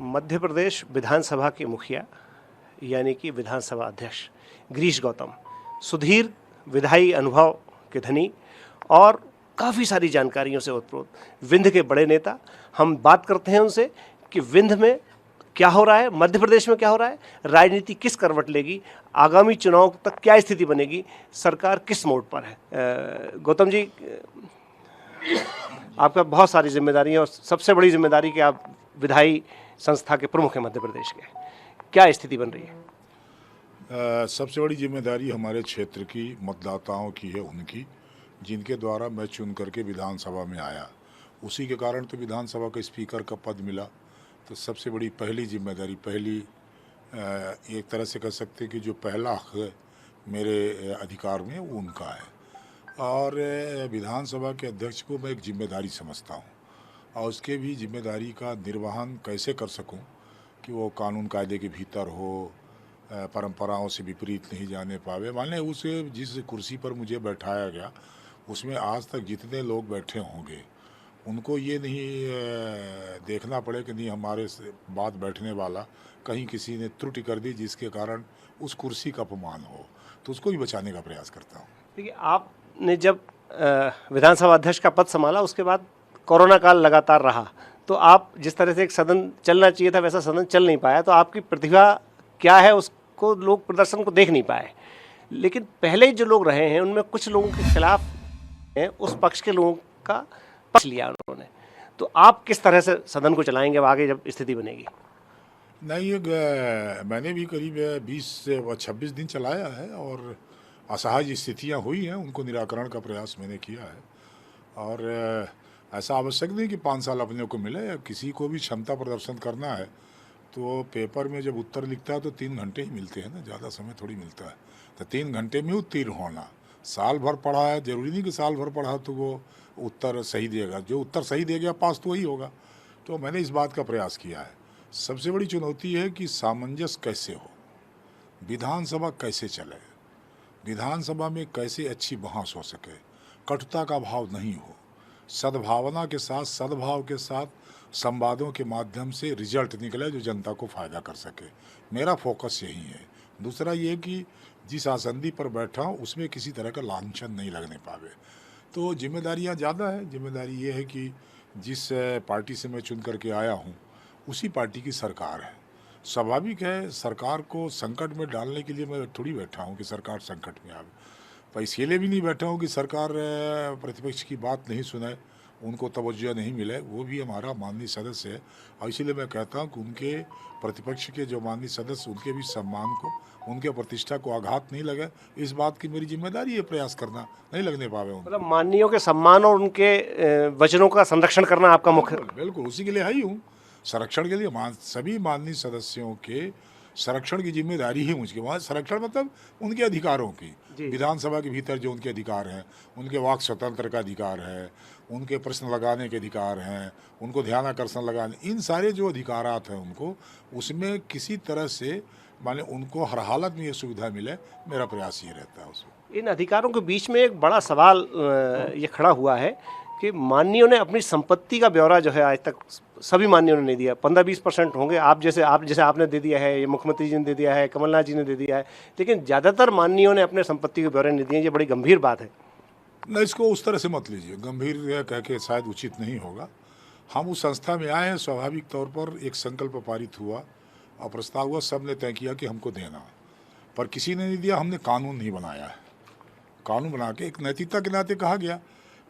मध्य प्रदेश विधानसभा के मुखिया यानी कि विधानसभा अध्यक्ष गिरीश गौतम सुधीर विधायी अनुभव के धनी और काफ़ी सारी जानकारियों से ओतप्रोत विंध्य के बड़े नेता। हम बात करते हैं उनसे कि विंध्य में क्या हो रहा है, मध्य प्रदेश में क्या हो रहा है, राजनीति किस करवट लेगी, आगामी चुनाव तक क्या स्थिति बनेगी, सरकार किस मोड़ पर है। गौतम जी, आपका बहुत सारी जिम्मेदारी है और सबसे बड़ी जिम्मेदारी कि आप विधायी संस्था के प्रमुख हैं मध्य प्रदेश के। क्या स्थिति बन रही है? सबसे बड़ी जिम्मेदारी हमारे क्षेत्र की मतदाताओं की है, उनकी जिनके द्वारा मैं चुन करके विधानसभा में आया, उसी के कारण तो विधानसभा का स्पीकर का पद मिला। तो सबसे बड़ी पहली जिम्मेदारी, एक तरह से कह सकते हैं कि जो पहला हक है मेरे अधिकार में वो उनका है। और विधानसभा के अध्यक्ष को मैं एक जिम्मेदारी समझता हूँ और उसके भी जिम्मेदारी का निर्वहन कैसे कर सकूँ कि वो कानून कायदे के भीतर हो, परंपराओं से विपरीत नहीं जाने पावे। मान लें उसे जिस कुर्सी पर मुझे बैठाया गया उसमें आज तक जितने लोग बैठे होंगे उनको ये नहीं देखना पड़े कि नहीं हमारे बाद बैठने वाला कहीं किसी ने त्रुटि कर दी जिसके कारण उस कुर्सी का अपमान हो, तो उसको भी बचाने का प्रयास करता हूँ। देखिए, आपने जब विधानसभा अध्यक्ष का पद संभाला उसके बाद कोरोना काल लगातार रहा, तो आप जिस तरह से एक सदन चलना चाहिए था वैसा सदन चल नहीं पाया। तो आपकी प्रतिभा क्या है उसको लोग प्रदर्शन को देख नहीं पाए। लेकिन पहले जो लोग रहे हैं उनमें कुछ लोगों के खिलाफ हैं, उस पक्ष के लोगों का पक्ष लिया उन्होंने। तो आप किस तरह से सदन को चलाएंगे अब आगे जब स्थिति बनेगी? नहीं, मैंने भी करीब 20 से 26 दिन चलाया है और असहज स्थितियाँ हुई हैं, उनको निराकरण का प्रयास मैंने किया है। और ऐसा आवश्यक नहीं कि 5 साल अपने को मिले, या किसी को भी क्षमता प्रदर्शन करना है तो पेपर में जब उत्तर लिखता है तो 3 घंटे ही मिलते हैं ना, ज़्यादा समय थोड़ी मिलता है। तो 3 घंटे में उत्तीर्ण होना, साल भर पढ़ा है, ज़रूरी नहीं कि साल भर पढ़ा तो वो उत्तर सही देगा। जो उत्तर सही दे गया पास तो वही होगा। तो मैंने इस बात का प्रयास किया है। सबसे बड़ी चुनौती है कि सामंजस्य कैसे हो, विधानसभा कैसे चले, विधानसभा में कैसे अच्छी बहस हो सके, कटुता का भाव नहीं हो, सद्भावना के साथ सद्भाव के साथ संवादों के माध्यम से रिजल्ट निकले जो जनता को फ़ायदा कर सके। मेरा फोकस यही है। दूसरा ये कि जिस आसंदी पर बैठा हूँ उसमें किसी तरह का लांछन नहीं लगने पावे। तो जिम्मेदारियाँ ज़्यादा है। जिम्मेदारी ये है कि जिस पार्टी से मैं चुन करके आया हूँ उसी पार्टी की सरकार है। स्वाभाविक है, सरकार को संकट में डालने के लिए मैं थोड़ी बैठा हूँ कि सरकार संकट में आवे, पर इसके लिए भी नहीं बैठा हूँ कि सरकार प्रतिपक्ष की बात नहीं सुने, उनको तवज्जो नहीं मिले। वो भी हमारा माननीय सदस्य है और इसीलिए मैं कहता हूँ कि उनके प्रतिपक्ष के जो माननीय सदस्य उनके भी सम्मान को, उनके प्रतिष्ठा को आघात नहीं लगे, इस बात की मेरी जिम्मेदारी है प्रयास करना, नहीं लगने पावे। मतलब माननीयों के सम्मान और उनके वचनों का संरक्षण करना आपका मुख्य? बिल्कुल, उसी के लिए है ही हूँ। संरक्षण के लिए सभी माननीय सदस्यों के संरक्षण की जिम्मेदारी ही मुझे। वहाँ संरक्षण मतलब उनके अधिकारों की, विधानसभा के भीतर जो उनके अधिकार हैं, उनके वाक स्वतंत्र का अधिकार है, उनके प्रश्न लगाने के अधिकार हैं, उनको ध्यान आकर्षण लगाने, इन सारे जो अधिकारात हैं उनको, उसमें किसी तरह से माने उनको हर हालत में ये सुविधा मिले, मेरा प्रयास ये रहता है उसमें। इन अधिकारों के बीच में एक बड़ा सवाल ये खड़ा हुआ है कि माननीयों ने अपनी संपत्ति का ब्यौरा जो है आज तक सभी माननीयों ने नहीं दिया। 15-20% होंगे, आप जैसे आपने दे दिया है, ये मुख्यमंत्री जी ने दे दिया है, कमलनाथ जी ने दे दिया है, लेकिन ज़्यादातर माननीयों ने अपने संपत्ति के ब्यौरे नहीं दिए। ये बड़ी गंभीर बात है। न, इसको उस तरह से मत लीजिए, गंभीर कह के शायद उचित नहीं होगा। हम उस संस्था में आए हैं, स्वाभाविक तौर पर एक संकल्प पारित हुआ और प्रस्ताव हुआ, सब ने तय किया कि हमको देना, पर किसी ने नहीं दिया। हमने कानून नहीं बनाया है, कानून बना के एक नैतिकता के नाते कहा गया,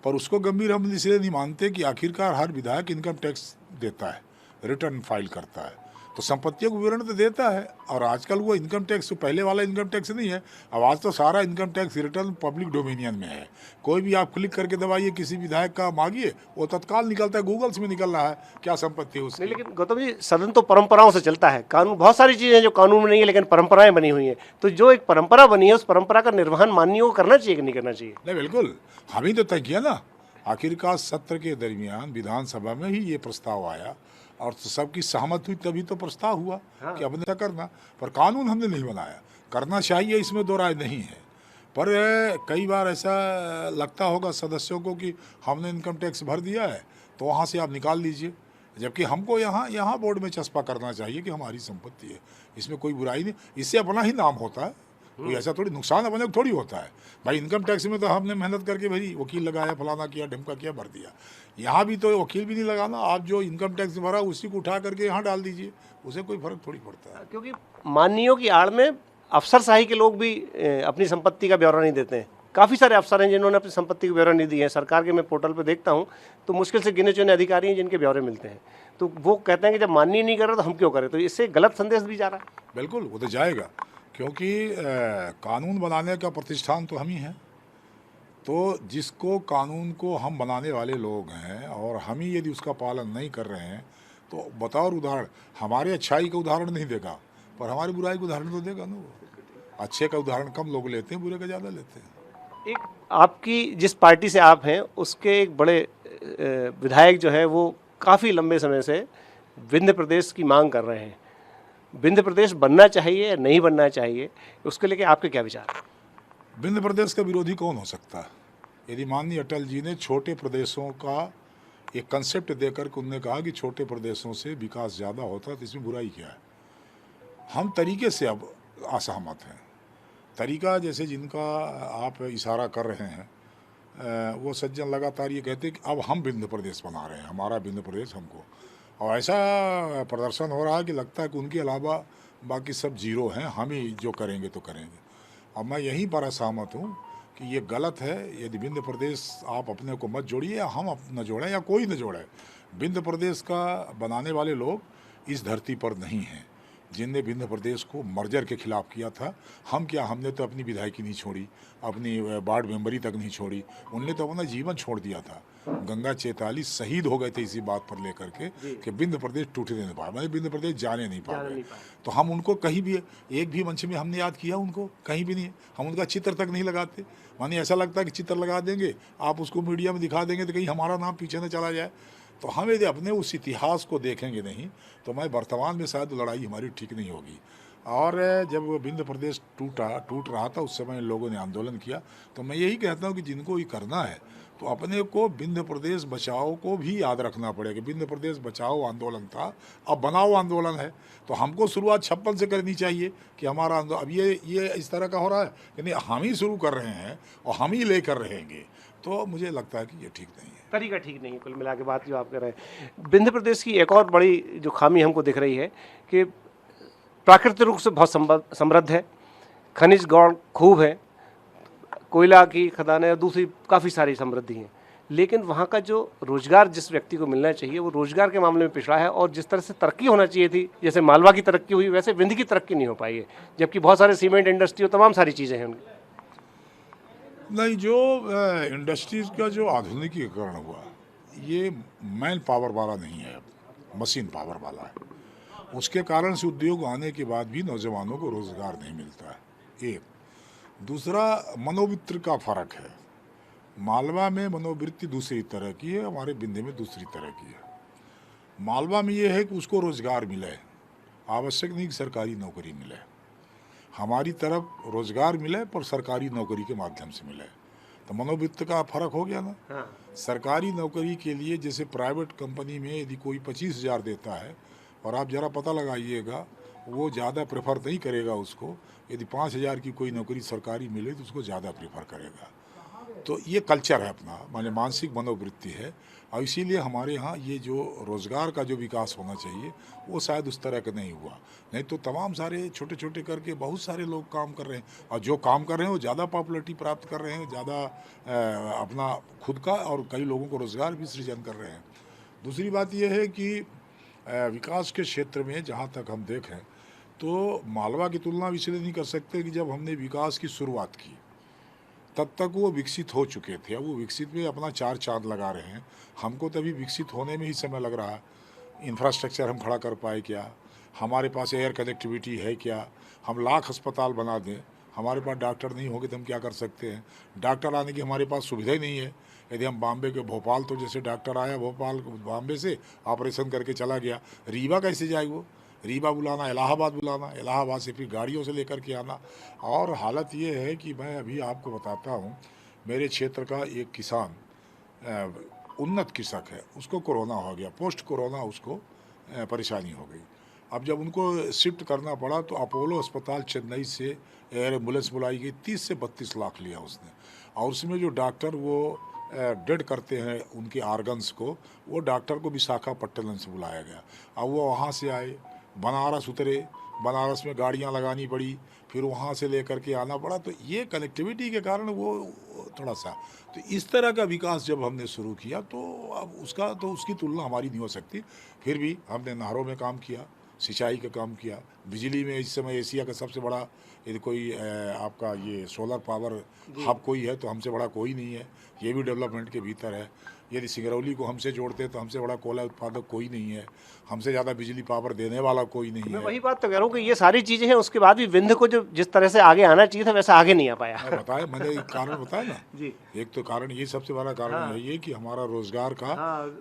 पर उसको गंभीर हम इसलिए नहीं मानते कि आखिरकार हर विधायक इनकम टैक्स देता है, रिटर्न फाइल करता है, तो संपत्तियों को विवरण तो देता है। और आजकल वो इनकम टैक्स पहले वाला इनकम टैक्स नहीं है, अब आज तो सारा income tax return public dominion में है। कोई भी आप क्लिक करके दबाइए, किसी विधायक का मांगिए, वो तत्काल निकलता है, गूगल्स में निकल रहा है क्या संपत्ति है उसकी। लेकिन गौतम जी, सदन तो परंपराओं से चलता है, कानून बहुत सारी चीज़ें हैं जो कानून में नहीं है लेकिन परंपराएं बनी हुई हैं। तो जो एक परंपरा बनी है उस परंपरा का निर्वहन माननीयों को करना चाहिए कि नहीं करना चाहिए? नहीं, बिल्कुल, हम ही तो तय किया ना। आखिरकार सत्र के दरमियान विधानसभा में ही ये प्रस्ताव आया और सबकी सहमत हुई, तभी तो प्रस्ताव हुआ कि अब नहीं करना, पर कानून हमने नहीं बनाया। करना चाहिए, इसमें दो राय नहीं है, पर कई बार ऐसा लगता होगा सदस्यों को कि हमने इनकम टैक्स भर दिया है तो वहाँ से आप निकाल लीजिए, जबकि हमको यहाँ बोर्ड में चस्पा करना चाहिए कि हमारी संपत्ति है, इसमें कोई बुराई नहीं, इससे अपना ही नाम होता है, कोई ऐसा थोड़ी नुकसान अपने को थोड़ी होता है। भाई इनकम टैक्स में तो हमने मेहनत करके भाई वकील लगाया, फलाना किया, ढमका किया, भर दिया। यहाँ भी तो वकील भी नहीं लगाना, आप जो इनकम टैक्स भरा उसी को उठा करके यहाँ डाल दीजिए, उसे कोई फर्क थोड़ी पड़ता है। क्योंकि माननीयों की आड़ में अफसरशाही के लोग भी अपनी संपत्ति का ब्यौरा नहीं देते हैं। काफ़ी सारे अफसर हैं जिन्होंने अपनी संपत्ति का ब्यौरा नहीं दिया है। सरकार के मैं पोर्टल पे देखता हूँ तो मुश्किल से गिने चुने अधिकारी हैं जिनके ब्यौरे मिलते हैं। तो वो कहते हैं कि जब माननीय नहीं कर रहे तो हम क्यों करें। तो इससे गलत संदेश भी जा रहा है। बिल्कुल, वो तो जाएगा, क्योंकि कानून बनाने का प्रतिष्ठान तो हम ही हैं। तो जिसको कानून को हम बनाने वाले लोग हैं और हम ही यदि उसका पालन नहीं कर रहे हैं तो बतौर उदाहरण हमारे अच्छाई का उदाहरण नहीं देगा, पर हमारी बुराई का उदाहरण तो देगा ना। वो अच्छे का उदाहरण कम लोग लेते हैं, बुरे का ज़्यादा लेते हैं। एक आपकी जिस पार्टी से आप हैं उसके एक बड़े विधायक जो है वो काफ़ी लंबे समय से विंध्य प्रदेश की मांग कर रहे हैं। विंध्य प्रदेश बनना चाहिए या नहीं बनना चाहिए, उसके लेके आपके क्या विचार हैं? विंध्य प्रदेश का विरोधी कौन हो सकता है? यदि माननीय अटल जी ने छोटे प्रदेशों का एक कंसेप्ट देकर के उन्होंने कहा कि छोटे प्रदेशों से विकास ज़्यादा होता है, तो इसमें बुराई क्या है? हम तरीके से अब असहमत हैं। तरीका जैसे जिनका आप इशारा कर रहे हैं, वो सज्जन लगातार ये कहते हैं कि अब हम विंध्य प्रदेश बना रहे हैं, हमारा विंध्य प्रदेश हमको, और ऐसा प्रदर्शन हो रहा है कि लगता है कि उनके अलावा बाकी सब जीरो हैं, हम ही जो करेंगे तो करेंगे। अब मैं यहीं पर असहमत हूँ कि ये गलत है। यदि विंध्य प्रदेश आप अपने को मत जोड़िए, या हम न जोड़ें या कोई न जोड़े, विंध्य प्रदेश का बनाने वाले लोग इस धरती पर नहीं हैं जिनने विंध्य प्रदेश को मर्जर के खिलाफ किया था। हम क्या, हमने तो अपनी विधायकी नहीं छोड़ी, अपनी वार्ड मेंबरी तक नहीं छोड़ी, उनने तो अपना जीवन छोड़ दिया था। गंगा चैताली शहीद हो गए थे इसी बात पर लेकर के कि विंध्य प्रदेश टूटने नहीं पाए, विंध्य प्रदेश जाने नहीं पाए। तो हम उनको कहीं भी एक भी मंच में हमने याद किया, उनको कहीं भी नहीं। हम उनका चित्र तक नहीं लगाते। माने ऐसा लगता है कि चित्र लगा देंगे, आप उसको मीडिया में दिखा देंगे तो कहीं हमारा नाम पीछे न चला जाए। तो हम यदि अपने उस इतिहास को देखेंगे नहीं तो मैं वर्तमान में शायद लड़ाई हमारी ठीक नहीं होगी। और जब विंध्य प्रदेश टूट रहा था उस समय लोगों ने आंदोलन किया। तो मैं यही कहता हूँ कि जिनको ये करना है तो अपने को विंध्य प्रदेश बचाओ को भी याद रखना पड़ेगा। विंध्य प्रदेश बचाओ आंदोलन था, अब बनाओ आंदोलन है। तो हमको शुरुआत 56 से करनी चाहिए कि हमारा आंदोलन। अब ये इस तरह का हो रहा है कि नहीं, हम ही शुरू कर रहे हैं और हम ही लेकर रहेंगे, तो मुझे लगता है कि ये ठीक नहीं है, तरीका ठीक नहीं है। कुल मिला के बात जो आप कह रहे हैं, विंध्य प्रदेश की एक और बड़ी जो खामी हमको दिख रही है कि प्राकृतिक रूप से बहुत समृद्ध है, खनिज गौण खूब है, कोयला की खदानें और दूसरी काफ़ी सारी समृद्धि हैं, लेकिन वहाँ का जो रोजगार जिस व्यक्ति को मिलना चाहिए वो रोजगार के मामले में पिछड़ा है। और जिस तरह से तरक्की होना चाहिए थी, जैसे मालवा की तरक्की हुई, वैसे विंध्य की तरक्की नहीं हो पाई है, जबकि बहुत सारे सीमेंट इंडस्ट्री और तमाम सारी चीज़ें हैं उनकी। नहीं। जो इंडस्ट्रीज का जो आधुनिकीकरण हुआ ये मैन पावर वाला नहीं है, मशीन पावर वाला है। उसके कारण से उद्योग आने के बाद भी नौजवानों को रोजगार नहीं मिलता है, एक। दूसरा, मनोवृत्ति का फर्क है। मालवा में मनोवृत्ति दूसरी तरह की है, हमारे विंध्य में दूसरी तरह की है। मालवा में ये है कि उसको रोजगार मिले, आवश्यक नहीं कि सरकारी नौकरी मिले। हमारी तरफ रोजगार मिले पर सरकारी नौकरी के माध्यम से मिले, तो मनोवृत्ति का फर्क हो गया ना। हाँ। सरकारी नौकरी के लिए जैसे प्राइवेट कंपनी में यदि कोई 25,000 देता है और आप ज़रा पता लगाइएगा, वो ज़्यादा प्रेफर नहीं करेगा उसको। यदि 5,000 की कोई नौकरी सरकारी मिले तो उसको ज़्यादा प्रेफर करेगा। तो ये कल्चर है अपना, माने मानसिक मनोवृत्ति है। और इसीलिए हमारे यहाँ ये जो रोज़गार का जो विकास होना चाहिए वो शायद उस तरह का नहीं हुआ। नहीं तो तमाम सारे छोटे छोटे करके बहुत सारे लोग काम कर रहे हैं, और जो काम कर रहे हैं वो ज़्यादा पॉपुलरिटी प्राप्त कर रहे हैं, ज़्यादा अपना खुद का और कई लोगों को रोज़गार भी सृजन कर रहे हैं। दूसरी बात यह है कि विकास के क्षेत्र में जहाँ तक हम देखें तो मालवा की तुलना इसलिए नहीं कर सकते कि जब हमने विकास की शुरुआत की तब तक वो विकसित हो चुके थे। अब वो विकसित में अपना 4 चांद लगा रहे हैं। हमको तभी विकसित होने में ही समय लग रहा है। इंफ्रास्ट्रक्चर हम खड़ा कर पाए क्या, हमारे पास एयर कनेक्टिविटी है क्या, हम लाख अस्पताल बना दें, हमारे पास डॉक्टर नहीं होंगे तो हम क्या कर सकते हैं। डॉक्टर आने की हमारे पास सुविधा ही नहीं है। यदि हम बॉम्बे के भोपाल, तो जैसे डॉक्टर आया भोपाल बॉम्बे से ऑपरेशन करके चला गया, रीवा कैसे जाए वो, रीवा बुलाना, इलाहाबाद बुलाना, इलाहाबाद से फिर गाड़ियों से लेकर के आना। और हालत ये है कि मैं अभी आपको बताता हूँ, मेरे क्षेत्र का एक किसान उन्नत कृषक है, उसको कोरोना हो गया, पोस्ट कोरोना उसको परेशानी हो गई। अब जब उनको शिफ्ट करना पड़ा तो अपोलो अस्पताल चेन्नई से एयर एम्बुलेंस बुलाई गई, 30 से 32 लाख लिया उसने। और उसमें जो डॉक्टर वो डेड करते हैं उनके आर्गन्स को, वो डॉक्टर को विशाखापट्टनम से बुलाया गया। अब वो वहाँ से आए, बनारस उतरे, बनारस में गाड़ियाँ लगानी पड़ी, फिर वहाँ से लेकर के आना पड़ा। तो ये कनेक्टिविटी के कारण वो थोड़ा सा, तो इस तरह का विकास जब हमने शुरू किया तो अब उसकी तुलना हमारी नहीं हो सकती। फिर भी हमने नहरों में काम किया, सिंचाई का काम किया, बिजली में इस समय एशिया का सबसे बड़ा यदि कोई आपका ये सोलर पावर हब कोई है तो हमसे बड़ा कोई नहीं है, ये भी डेवलपमेंट के भीतर है। यदि सिंगरौली को हमसे जोड़ते हैं तो हमसे बड़ा कोयला उत्पादक कोई नहीं है, हमसे ज़्यादा बिजली पावर देने वाला कोई नहीं मैं है। वही बात तो कह रहा हूँ कि ये सारी चीज़ें हैं, उसके बाद भी विंध्य को जो जिस तरह से आगे आना चाहिए था वैसा आगे नहीं आ पाया। मैंने कारण बताया ना जी। एक तो कारण ये सबसे बड़ा कारण यही है कि हमारा रोजगार का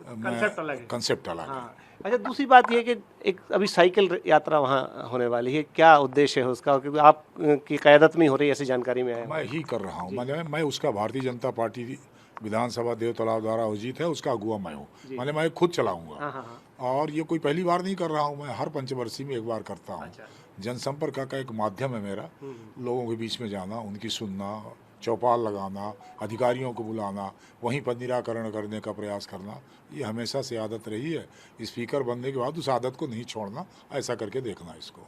कंसेप्ट अलग है। कंसेप्ट अलग है। हाँ। अच्छा, दूसरी बात ये कि एक अभी साइकिल यात्रा वहाँ होने वाली है, क्या उद्देश्य है उसका? क्योंकि आप की क़यादत में ही हो रही है, ऐसी जानकारी में आया। मैं ही कर रहा हूँ, मैं उसका भारतीय जनता पार्टी विधानसभा देव तालाब द्वारा आयोजित है, उसका अगुआ मैं हूँ। मैं खुद चलाऊंगा। और ये कोई पहली बार नहीं कर रहा हूँ, मैं हर पंचवर्षीय में एक बार करता हूँ। जनसंपर्क का एक माध्यम है मेरा, लोगों के बीच में जाना, उनकी सुनना, चौपाल लगाना, अधिकारियों को बुलाना, वहीं पर निराकरण करने का प्रयास करना, ये हमेशा से आदत रही है। स्पीकर बनने के बाद उस आदत को नहीं छोड़ना, ऐसा करके देखना इसको।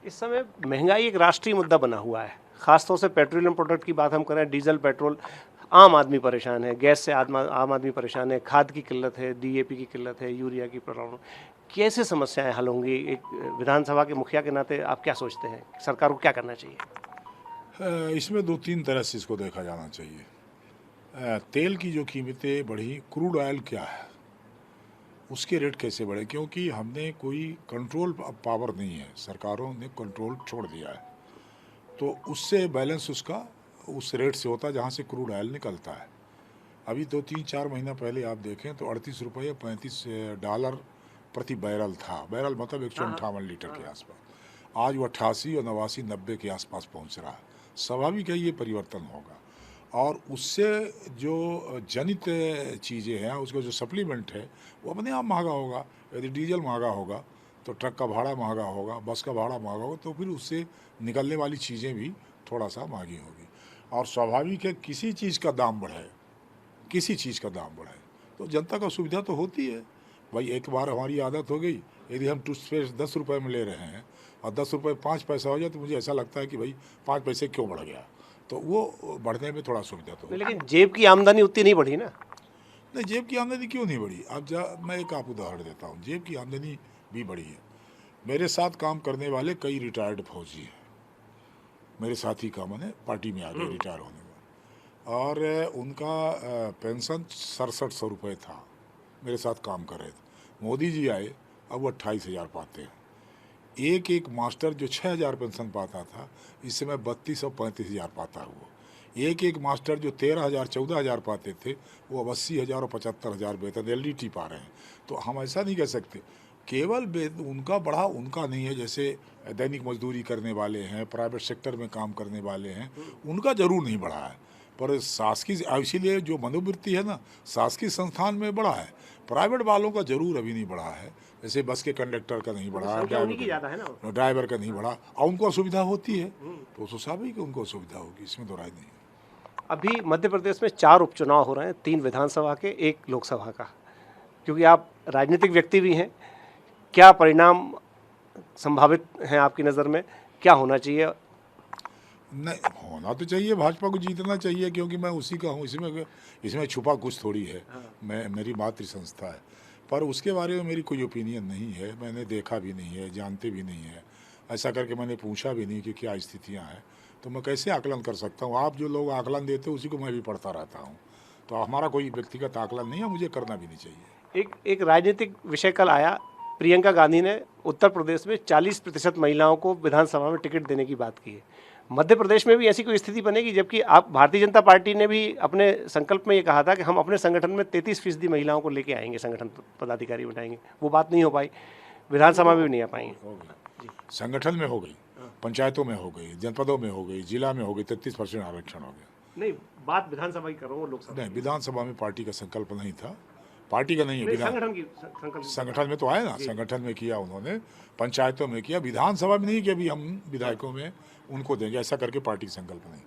इस समय महंगाई एक राष्ट्रीय मुद्दा बना हुआ है, खासतौर से पेट्रोलियम प्रोडक्ट की बात हम करें, डीजल, पेट्रोल, आम आदमी परेशान है, गैस से आम आदमी परेशान है, खाद की किल्लत है, डीएपी की किल्लत है, यूरिया की प्रॉब्लम। कैसे समस्याएं हल होंगी? एक विधानसभा के मुखिया के नाते आप क्या सोचते हैं, सरकार को क्या करना चाहिए? इसमें 2-3 तरह से इसको देखा जाना चाहिए। तेल की जो कीमतें बढ़ी, क्रूड ऑयल क्या है, उसके रेट कैसे बढ़े? क्योंकि हमने कोई कंट्रोल पावर नहीं है, सरकारों ने कंट्रोल छोड़ दिया है, तो उससे बैलेंस उसका उस रेट से होता है जहाँ से क्रूड ऑयल निकलता है। अभी 2-3-4 महीना पहले आप देखें तो $38-35 प्रति बैरल था। बैरल मतलब 158 लीटर के आसपास। आज वो 88 और 89-90 के आसपास पहुँच रहा है। स्वाभाविक है ये परिवर्तन होगा। और उससे जो जनित चीज़ें हैं, उसका जो सप्लीमेंट है वो अपने आप महंगा होगा। यदि डीजल महंगा होगा तो ट्रक का भाड़ा महंगा होगा, बस का भाड़ा महंगा होगा, तो फिर उससे निकलने वाली चीज़ें भी थोड़ा सा महंगी होगी। और स्वाभाविक है किसी चीज़ का दाम बढ़े, किसी चीज़ का दाम बढ़े तो जनता का सुविधा तो होती है। भाई एक बार हमारी आदत हो गई, यदि हम टूथपेस्ट 10 रुपये में ले रहे हैं और 10 रुपये 5 पैसा हो जाए तो मुझे ऐसा लगता है कि भाई 5 पैसे क्यों बढ़ गया, तो वो बढ़ने में थोड़ा सुविधा तो। लेकिन जेब की आमदनी उतनी नहीं बढ़ी ना। नहीं, जेब की आमदनी क्यों नहीं बढ़ी? अब मैं एक आप उदाहरण देता हूँ, जेब की आमदनी भी बढ़ी है। मेरे साथ काम करने वाले कई रिटायर्ड फौजी हैं, मेरे साथी का मैंने पार्टी में आ गए रिटायर होने में, और उनका पेंशन 6700 रुपये था, मेरे साथ काम कर रहे थे। मोदी जी आए, अब वो 28,000 पाते हैं। एक मास्टर जो 6,000 पेंशन पाता था, इस समय 32 और 35,000 पाता है। वो एक मास्टर जो 13,000 14,000 पाते थे, वो अब 80,000 और 75,000 वेतन LDT पा रहे हैं। तो हम ऐसा नहीं कह सकते केवल उनका बढ़ा, उनका नहीं है। जैसे दैनिक मजदूरी करने वाले हैं, प्राइवेट सेक्टर में काम करने वाले हैं, उनका जरूर नहीं बढ़ा है, पर शासकीय, इसीलिए जो मनोवृत्ति है ना, शासकीय संस्थान में बढ़ा है, प्राइवेट वालों का जरूर अभी नहीं बढ़ा है। जैसे बस के कंडक्टर का नहीं बढ़ा, ड्राइवर का नहीं बढ़ा, और उनको असुविधा होती है तो स्वाभाविक है उनको असुविधा होगी, इसमें दो राय नहीं। अभी मध्य प्रदेश में 4 उपचुनाव हो रहे हैं, 3 विधानसभा के, 1 लोकसभा का। क्योंकि आप राजनीतिक व्यक्ति भी हैं, क्या परिणाम संभावित हैं आपकी नज़र में? क्या होना चाहिए? नहीं, होना तो चाहिए, भाजपा को जीतना चाहिए, क्योंकि मैं उसी का हूँ। इसमें छुपा कुछ थोड़ी है। मेरी मातृ संस्था है, पर उसके बारे में मेरी कोई ओपिनियन नहीं है। मैंने देखा भी नहीं है, जानते भी नहीं है, ऐसा करके मैंने पूछा भी नहीं कि क्या स्थितियाँ हैं, तो मैं कैसे आकलन कर सकता हूँ? आप जो लोग आकलन देते हो उसी को मैं भी पढ़ता रहता हूँ, तो हमारा कोई व्यक्तिगत आकलन नहीं है, मुझे करना भी नहीं चाहिए। एक राजनीतिक विषय कल आया, प्रियंका गांधी ने उत्तर प्रदेश में 40% महिलाओं को विधानसभा में टिकट देने की बात की है। मध्य प्रदेश में भी ऐसी कोई स्थिति बनेगी? जबकि आप भारतीय जनता पार्टी ने भी अपने संकल्प में ये कहा था कि हम अपने संगठन में 33% महिलाओं को लेके आएंगे, संगठन पदाधिकारी बनाएंगे। वो बात नहीं हो पाई, विधानसभा में भी नहीं आ पाएंगे। संगठन में हो गई, पंचायतों में हो गई, जनपदों में हो गई, जिला में हो गई, 33% आरक्षण हो गया। नहीं, बात विधानसभा की कर रहा हूँ, लोकसभा नहीं, विधानसभा में पार्टी का संकल्प नहीं था। पार्टी का नहीं है, संगठन की संकल्प। संगठन में तो आए ना, संगठन में किया उन्होंने, पंचायतों में किया, विधानसभा में नहीं कि अभी हम विधायकों में उनको देंगे, ऐसा करके पार्टी संकल्प नहीं।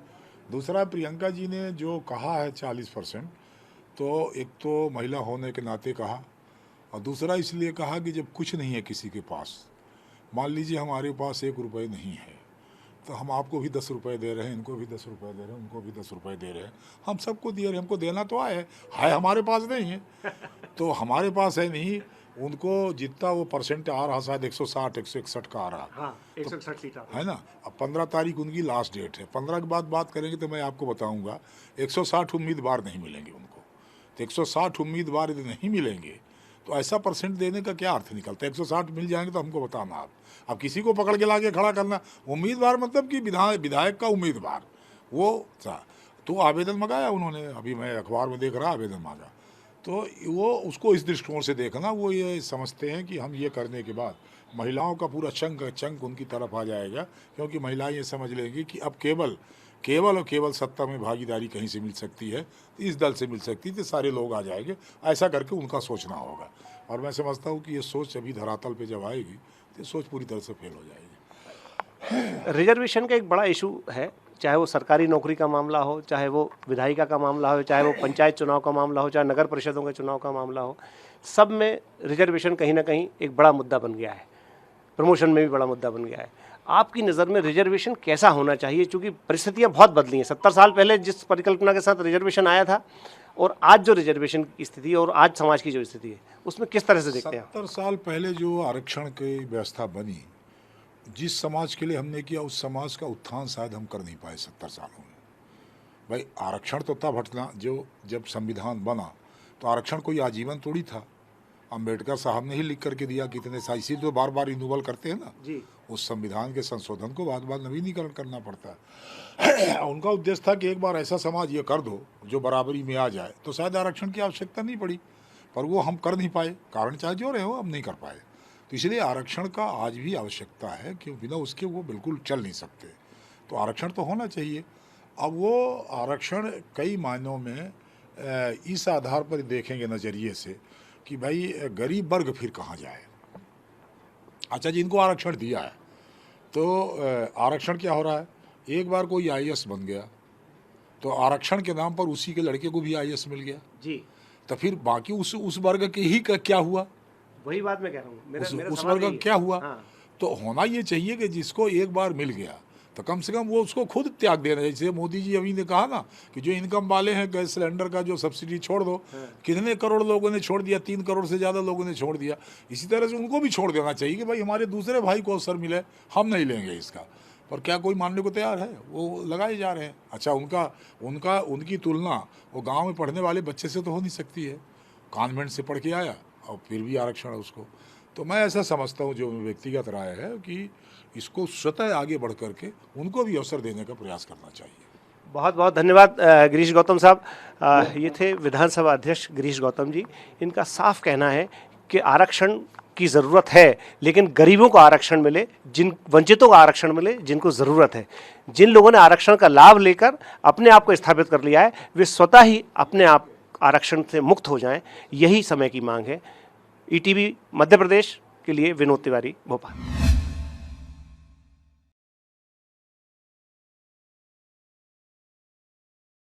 दूसरा, प्रियंका जी ने जो कहा है 40%, तो एक तो महिला होने के नाते कहा, और दूसरा इसलिए कहा कि जब कुछ नहीं है किसी के पास, मान लीजिए हमारे पास 1 रुपये नहीं है, तो हम आपको भी 10 रुपये दे रहे हैं, इनको भी 10 रुपये दे रहे हैं, उनको भी 10 रुपये दे रहे हैं, हम सबको दे रहे हैं, हमको देना तो है हमारे पास नहीं है। तो हमारे पास है नहीं, उनको जितना वो परसेंट आ रहा, शायद 160 161 का आ रहा, हाँ, 161 सीट है ना। अब 15 तारीख उनकी लास्ट डेट है, 15 के बाद बात करेंगे तो मैं आपको बताऊंगा 160 उम्मीदवार नहीं मिलेंगे उनको। तो 160 उम्मीदवार यदि नहीं मिलेंगे तो ऐसा परसेंट देने का क्या अर्थ निकलता है। 160 मिल जाएंगे तो हमको बताना आप, अब किसी को पकड़ के लाके खड़ा करना। उम्मीदवार मतलब कि विधायक का उम्मीदवार वो था, तो आवेदन मंगाया उन्होंने, अभी मैं अखबार में देख रहा आवेदन मांगा, तो वो उसको इस दृष्टिकोण से देखना, वो ये समझते हैं कि हम ये करने के बाद महिलाओं का पूरा चंक उनकी तरफ आ जाएगा, क्योंकि महिलाएं ये समझ लेंगी कि अब केवल और केवल सत्ता में भागीदारी कहीं से मिल सकती है, इस दल से मिल सकती है, तो सारे लोग आ जाएंगे, ऐसा करके उनका सोचना होगा। और मैं समझता हूँ कि ये सोच अभी धरातल पे जब आएगी तो सोच पूरी तरह से फेल हो जाएगी। रिजर्वेशन का एक बड़ा इशू है, चाहे वो सरकारी नौकरी का मामला हो, चाहे वो विधायिका का मामला हो, चाहे वो पंचायत चुनाव का मामला हो, चाहे नगर परिषदों के चुनाव का मामला हो, सब में रिजर्वेशन कहीं ना कहीं एक बड़ा मुद्दा बन गया है। प्रमोशन में भी बड़ा मुद्दा बन गया है। आपकी नज़र में रिजर्वेशन कैसा होना चाहिए, क्योंकि परिस्थितियां बहुत बदली हैं। 70 साल पहले जिस परिकल्पना के साथ रिजर्वेशन आया था और आज जो रिजर्वेशन की स्थिति और आज समाज की जो स्थिति है, उसमें किस तरह से देखते हैं? 70 साल पहले जो आरक्षण की व्यवस्था बनी, जिस समाज के लिए हमने किया, उस समाज का उत्थान शायद हम कर नहीं पाए 70 सालों में। भाई आरक्षण तो तब हटना जो जब संविधान बना, तो आरक्षण कोई आजीवन थोड़ी था। अंबेडकर साहब ने ही लिख करके दिया, कितने साइसी तो बार बार रिन्यूअल करते हैं ना जी। उस संविधान के संशोधन को बार बार नवीनीकरण करना पड़ता है। उनका उद्देश्य था कि एक बार ऐसा समाज ये कर दो जो बराबरी में आ जाए, तो शायद आरक्षण की आवश्यकता नहीं पड़ी, पर वो हम कर नहीं पाए, कारण चाहे जो रहे हो, हम नहीं कर पाए। तो इसलिए आरक्षण का आज भी आवश्यकता है, कि बिना उसके वो बिल्कुल चल नहीं सकते। तो आरक्षण तो होना चाहिए। अब वो आरक्षण कई मायनों में इस आधार पर देखेंगे नज़रिए से कि भाई गरीब वर्ग फिर कहाँ जाए। अच्छा जी, इनको आरक्षण दिया है, तो आरक्षण क्या हो रहा है, एक बार कोई IAS बन गया तो आरक्षण के नाम पर उसी के लड़के को भी IAS मिल गया जी, तो फिर बाकी उस वर्ग के ही का क्या हुआ, वही बात मैं कह रहा हूँ। उस वर्ग का क्या हुआ। हाँ। तो होना ये चाहिए कि जिसको एक बार मिल गया तो कम से कम वो उसको खुद त्याग देना। जैसे मोदी जी अभी ने कहा ना कि जो इनकम वाले हैं, गैस सिलेंडर का जो सब्सिडी छोड़ दो, कितने करोड़ लोगों ने छोड़ दिया, 3 करोड़ से ज़्यादा लोगों ने छोड़ दिया। इसी तरह से उनको भी छोड़ देना चाहिए कि भाई हमारे दूसरे भाई को अवसर मिले, हम नहीं लेंगे इसका। पर क्या कोई मानने को तैयार है? वो लगाए जा रहे हैं। अच्छा, उनकी तुलना वो गाँव में पढ़ने वाले बच्चे से तो हो नहीं सकती है, कॉन्वेंट से पढ़ के आया और फिर भी आरक्षण है उसको। तो मैं ऐसा समझता हूँ, जो व्यक्तिगत राय है, कि इसको स्वतः आगे बढ़ करके उनको भी अवसर देने का प्रयास करना चाहिए। बहुत बहुत धन्यवाद गिरीश गौतम साहब। ये थे विधानसभा अध्यक्ष गिरीश गौतम जी। इनका साफ कहना है कि आरक्षण की ज़रूरत है, लेकिन गरीबों को आरक्षण मिले, जिन वंचितों को आरक्षण मिले, जिनको ज़रूरत है। जिन लोगों ने आरक्षण का लाभ लेकर अपने आप को स्थापित कर लिया है, वे स्वतः ही अपने आप आरक्षण से मुक्त हो जाएं, यही समय की मांग है। ETV मध्य प्रदेश के लिए विनोद तिवारी, भोपाल।